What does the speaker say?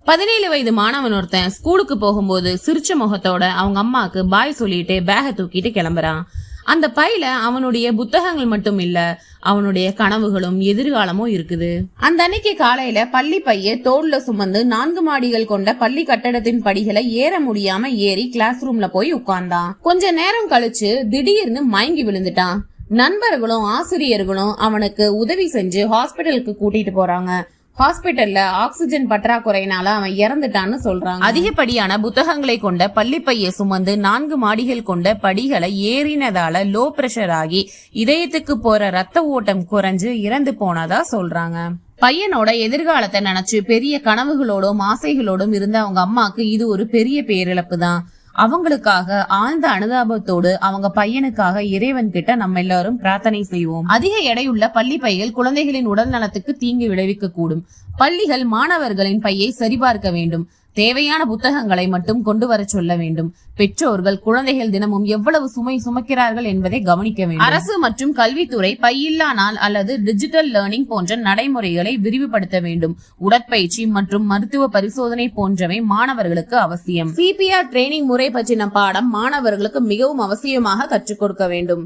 17 வயது மாணவன் ஒருத்தன் ஸ்கூலுக்கு போகும்போது சிரிச்ச முகத்தோட அவங்க அம்மாக்கு பாய் சொல்லிட்டு பேக தூக்கிட்டு கிளம்புறான். அந்த பையில அவனுடைய புத்தகங்கள் மட்டும் இல்ல, அவனுடைய கனவுகளும் எதிர்காலமும் இருக்குது. அந்த அன்னைக்கு காலையில பள்ளி பைய தோல்ல சுமந்து 4 மாடிகள் கொண்ட பள்ளி கட்டடத்தின் படிகளை ஏற முடியாம ஏறி கிளாஸ் ரூம்ல போய் உட்கார்ந்தான். கொஞ்ச நேரம் கழிச்சு திடீர்னு மயங்கி விழுந்துட்டான். நண்பர்களும் ஆசிரியர்களும் அவனுக்கு உதவி செஞ்சு ஹாஸ்பிட்டலுக்கு கூட்டிட்டு போறாங்க. ஹாஸ்பிட்டல்ல ஆக்சிஜன் பற்றாக்குறையினால அவன் இறந்துட்டான்னு சொல்றாங்க. அதிகப்படியான புத்தகங்களை கொண்ட பள்ளிப்பையை சுமந்து 4 மாடிகள் கொண்ட படிகளை ஏறினதால லோ பிரஷர் ஆகி இதயத்துக்கு போற ரத்த ஓட்டம் குறைஞ்சு இறந்து போனதா சொல்றாங்க. பையனோட எதிர்காலத்தை நினைச்சு பெரிய கனவுகளோடும் ஆசைகளோடும் இருந்த அவங்க அம்மாக்கு இது ஒரு பெரிய பேரிழப்பு தான். அவங்களுக்காக ஆழ்ந்த அனுதாபத்தோடு அவங்க பையனுக்காக இறைவன் கிட்ட நம்ம எல்லாரும் பிரார்த்தனை செய்வோம். அதிக எடையுள்ள பள்ளி பைகள் குழந்தைகளின் உடல் நலத்துக்கு தீங்கு விளைவிக்க கூடும். பள்ளிகள் மாணவர்களின் பையை சரிபார்க்க வேண்டும். தேவையான புத்தகங்களை மட்டும் கொண்டு வர சொல்ல வேண்டும். பெற்றோர்கள் குழந்தைகள் தினமும் எவ்வளவு சுமை சுமக்கிறார்கள் என்பதை கவனிக்க வேண்டும். அரசு மற்றும் கல்வித்துறை பையில்லா நாள் அல்லது டிஜிட்டல் லேர்னிங் போன்ற நடைமுறைகளை விரிவுபடுத்த வேண்டும். உடற்பயிற்சி மற்றும் மருத்துவ பரிசோதனை போன்றவை மாணவர்களுக்கு அவசியம். CPR ட்ரைனிங் முறை பற்றின பாடம் மாணவர்களுக்கு மிகவும் அவசியமாக கற்றுக் கொடுக்க வேண்டும்.